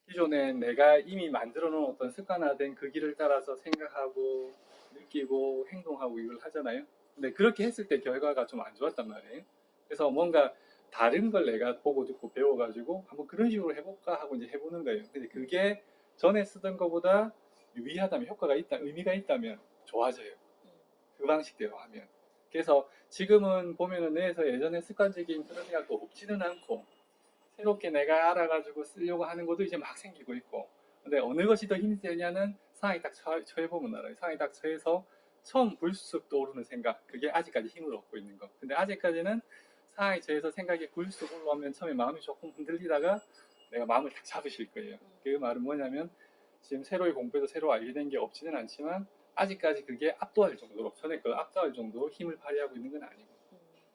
기존에 내가 이미 만들어 놓은 어떤 습관화된 그 길을 따라서 생각하고 느끼고 행동하고 이걸 하잖아요. 근데 그렇게 했을 때 결과가 좀 안 좋았단 말이에요. 그래서 뭔가 다른 걸 내가 보고 듣고 배워가지고 한번 그런 식으로 해볼까 하고 이제 해보는 거예요. 근데 그게 전에 쓰던 것보다 유의하다면, 효과가 있다, 의미가 있다면 좋아져요. 그 방식대로 하면. 그래서 지금은 보면은 내에서 예전에 습관적인 그런 생각도 없지는 않고 새롭게 내가 알아가지고 쓰려고 하는 것도 이제 막 생기고 있고. 근데 어느 것이 더 힘이 세냐는 상황이 딱 처해보면 알아요. 상황이 딱 처해서 처음 불쑥 떠오르는 생각, 그게 아직까지 힘을 얻고 있는 거. 근데 아직까지는 상황이 처해서 생각이 불쑥 올라오면 처음에 마음이 조금 흔들리다가 내가 마음을 딱 잡으실 거예요. 그 말은 뭐냐면 지금 새로이 공부해서 새로 알게 된 게 없지는 않지만 아직까지 그게 압도할 정도로, 전에 그 압도할 정도로 힘을 발휘하고 있는 건 아니고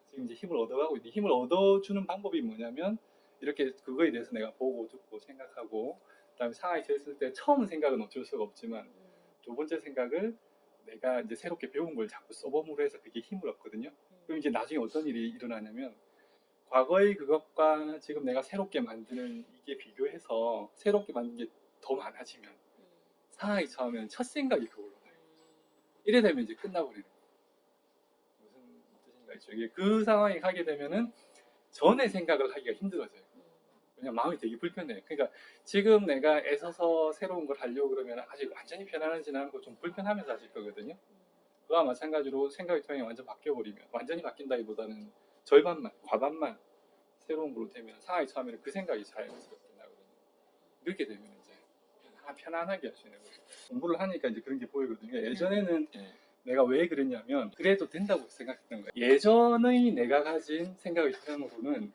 지금 이제 힘을 얻어가고 있는데, 힘을 얻어주는 방법이 뭐냐면 이렇게 그거에 대해서 내가 보고 듣고 생각하고, 그다음에 상황이 됐을 때 처음 생각은 어쩔 수가 없지만 두 번째 생각을 내가 이제 새롭게 배운 걸 자꾸 써봄으로 해서 그게 힘을 얻거든요. 그럼 이제 나중에 어떤 일이 일어나냐면 과거의 그것과 지금 내가 새롭게 만드는 이게 비교해서 새롭게 만든 게 더 많아지면 상황이 처하면 첫 생각이 그걸로 가요. 이래 되면 이제 끝나버리는 거예요. 무슨 뜻인가 있죠? 이게 그 상황에 가게 되면은 전에 생각을 하기가 힘들어져요. 그냥 마음이 되게 불편해요. 그러니까 지금 내가 애써서 새로운 걸 하려고 그러면 아직 완전히 편안하지는 않고 좀 불편하면서 하실 거거든요. 그와 마찬가지로 생각의 토양이 완전 바뀌어버리면, 완전히 바뀐다기보다는 절반만, 과반만 새로운 걸로 되면 상황이 처하면 그 생각이 자연스럽게 나거든요. 이렇게 되면 이제 편안하게 할 수 있는 거죠. 공부를 하니까 이제 그런 게 보이거든요. 예전에는 내가 왜 그랬냐면 그래도 된다고 생각했던 거예요. 예전의 내가 가진 생각의 토양으로는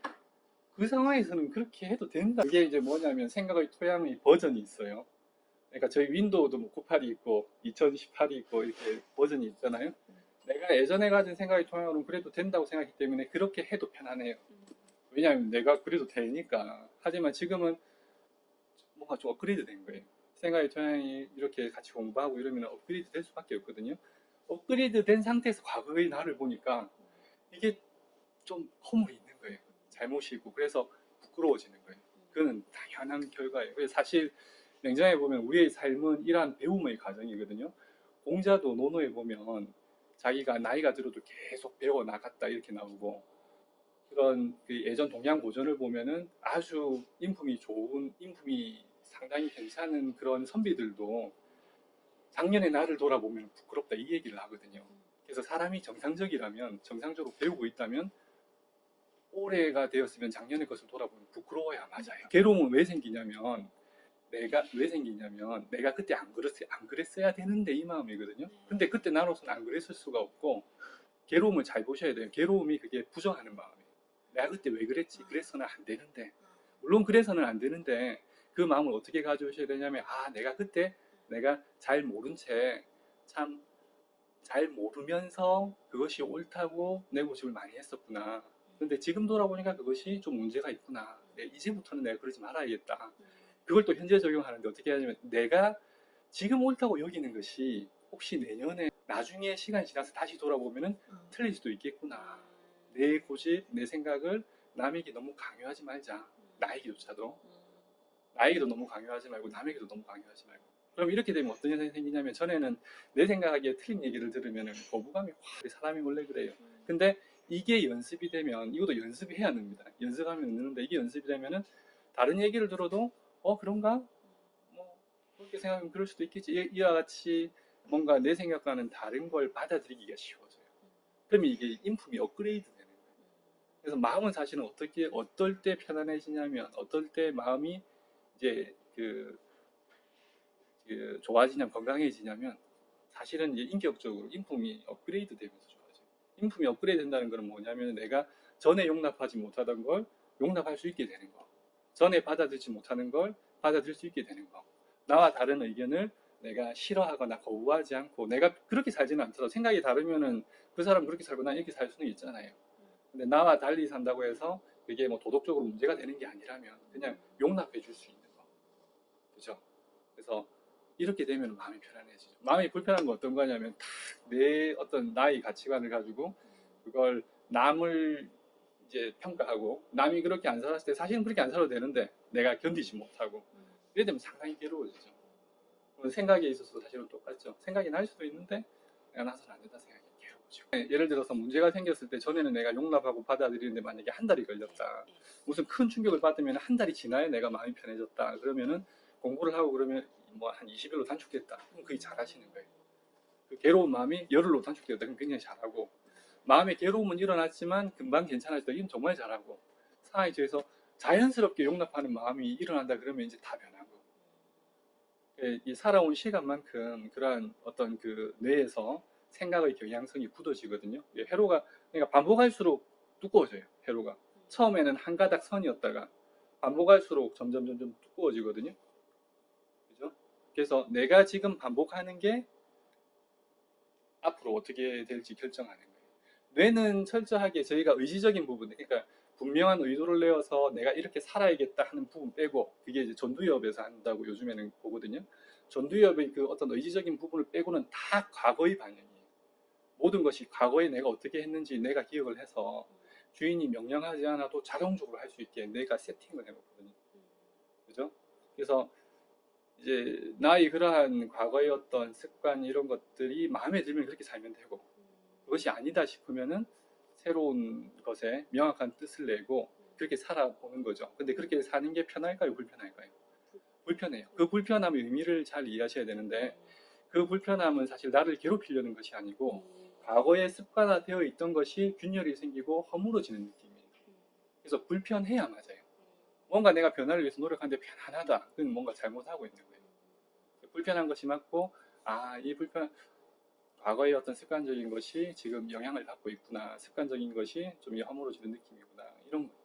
그 상황에서는 그렇게 해도 된다. 그게 이제 뭐냐면 생각의 토양의 버전이 있어요. 그러니까 저희 윈도우도 뭐 98이 있고 2018이 있고 이렇게 버전이 있잖아요. 내가 예전에 가진 생각의 토양으로는 그래도 된다고 생각했기 때문에 그렇게 해도 편안해요. 왜냐하면 내가 그래도 되니까. 하지만 지금은 뭔가 좀 업그레이드 된 거예요. 생각의 토양이 이렇게 같이 공부하고 이러면 업그레이드 될 수밖에 없거든요. 업그레이드 된 상태에서 과거의 나를 보니까 이게 좀 허물이 있는 거예요. 잘못이고. 그래서 부끄러워지는 거예요. 그거는 당연한 결과예요. 그래서 사실 냉정하게 보면 우리의 삶은 이러한 배움의 과정이거든요. 공자도 논어에 보면 자기가 나이가 들어도 계속 배워 나갔다 이렇게 나오고, 그런 그 예전 동양 고전을 보면은 아주 인품이 좋은, 인품이 상당히 괜찮은 그런 선비들도 작년의 나를 돌아보면 부끄럽다 이 얘기를 하거든요. 그래서 사람이 정상적이라면, 정상적으로 배우고 있다면 올해가 되었으면 작년의 것을 돌아보면 부끄러워야 맞아요. 괴로움은 왜 생기냐면 내가 그때 안 그랬어야 되는데 이 마음이거든요. 근데 그때 나로서는 안 그랬을 수가 없고, 괴로움을 잘 보셔야 돼요. 괴로움이 그게 부정하는 마음이에요. 내가 그때 왜 그랬지? 그래서는 안 되는데. 물론 그래서는 안 되는데 그 마음을 어떻게 가져오셔야 되냐면, 내가 그때 내가 잘 모른 채 참 잘 모르면서 그것이 옳다고 내 고집을 많이 했었구나. 근데 지금 돌아보니까 그것이 좀 문제가 있구나. 이제부터는 내가 그러지 말아야겠다. 그걸 또 현재 적용하는데 어떻게 하냐면, 내가 지금 옳다고 여기는 것이 혹시 내년에 나중에 시간이 지나서 다시 돌아보면은 틀릴 수도 있겠구나. 내 고집, 내 생각을 남에게 너무 강요하지 말자. 나에게조차도. 나에게도 너무 강요하지 말고 남에게도 너무 강요하지 말고. 그럼 이렇게 되면 어떤 현상이 생기냐면, 전에는 내 생각하기에 틀린 얘기를 들으면 거부감이 확, 사람이 원래 그래요. 근데 이게 연습이 되면, 이것도 연습해야 합니다. 연습하면 느는데, 이게 연습이 되면은 다른 얘기를 들어도 그런가? 뭐 그렇게 생각하면 그럴 수도 있겠지. 이와 같이 뭔가 내 생각과는 다른 걸 받아들이기가 쉬워져요. 그러면 이게 인품이 업그레이드 되는 거예요. 그래서 마음은 사실은 어떨 때 편안해지냐면, 어떨 때 마음이 이제 좋아지냐면, 건강해지냐면, 사실은 이제 인격적으로 인품이 업그레이드 되면서 좋아져요. 인품이 업그레이드 된다는 건 뭐냐면, 내가 전에 용납하지 못하던 걸 용납할 수 있게 되는 거, 전에 받아들이지 못하는 걸 받아들일 수 있게 되는 거, 나와 다른 의견을 내가 싫어하거나 거부하지 않고, 내가 그렇게 살지는 않더라도 생각이 다르면은 그 사람 그렇게 살고 난 이렇게 살 수는 있잖아요. 근데 나와 달리 산다고 해서 그게 뭐 도덕적으로 문제가 되는 게 아니라면 그냥 용납해 줄 수 있는 거. 그죠? 그래서 이렇게 되면 마음이 편안해지죠. 마음이 불편한 건 어떤 거냐면, 내 어떤 나의 가치관을 가지고 그걸 남을 이제 평가하고, 남이 그렇게 안 살았을 때 사실은 그렇게 안 살아도 되는데 내가 견디지 못하고, 이래 되면 상당히 괴로워지죠. 생각에 있어서도 사실은 똑같죠. 생각이 날 수도 있는데 내가 나서는 안 된다 생각이 괴로워지고. 예를 들어서 문제가 생겼을 때 전에는 내가 용납하고 받아들이는데 만약에 한 달이 걸렸다. 무슨 큰 충격을 받으면 한 달이 지나야 내가 마음이 편해졌다. 그러면은 공부를 하고 그러면 뭐 한 20일로 단축됐다. 그럼 그게 잘하시는 거예요. 그 괴로운 마음이 열흘로 단축되었다. 그럼 굉장히 잘하고, 마음의 괴로움은 일어났지만 금방 괜찮아졌다. 이건 정말 잘하고, 상황에 대해서 자연스럽게 용납하는 마음이 일어난다. 그러면 이제 다 변하고, 이 살아온 시간만큼 그러한 어떤 그 뇌에서 생각의 경향성이 굳어지거든요. 회로가 그러니까 반복할수록 두꺼워져요. 회로가 처음에는 한 가닥 선이었다가 반복할수록 점점 두꺼워지거든요. 그죠? 그래서 내가 지금 반복하는 게 앞으로 어떻게 될지 결정하는 거예요. 뇌는 철저하게 저희가 의지적인 부분, 그러니까 분명한 의도를 내어서 내가 이렇게 살아야겠다 하는 부분 빼고, 그게 이제 전두엽에서 한다고 요즘에는 보거든요. 전두엽의 그 어떤 의지적인 부분을 빼고는 다 과거의 반영이에요. 모든 것이 과거에 내가 어떻게 했는지 내가 기억을 해서 주인이 명령하지 않아도 자동적으로 할 수 있게 내가 세팅을 해놓거든요. 그죠? 그래서 이제 나의 그러한 과거의 어떤 습관 이런 것들이 마음에 들면 그렇게 살면 되고, 그것이 아니다 싶으면은 새로운 것에 명확한 뜻을 내고 그렇게 살아보는 거죠. 근데 그렇게 사는 게 편할까요? 불편할까요? 불편해요. 그 불편함의 의미를 잘 이해하셔야 되는데, 그 불편함은 사실 나를 괴롭히려는 것이 아니고 과거에 습관화되어 있던 것이 균열이 생기고 허물어지는 느낌이에요. 그래서 불편해야 맞아요. 뭔가 내가 변화를 위해서 노력하는데 편안하다. 그건 뭔가 잘못하고 있는 거예요. 불편한 것이 맞고, 이 불편, 과거의 어떤 습관적인 것이 지금 영향을 받고 있구나. 습관적인 것이 좀 허물어지는 느낌이구나. 이런 거죠.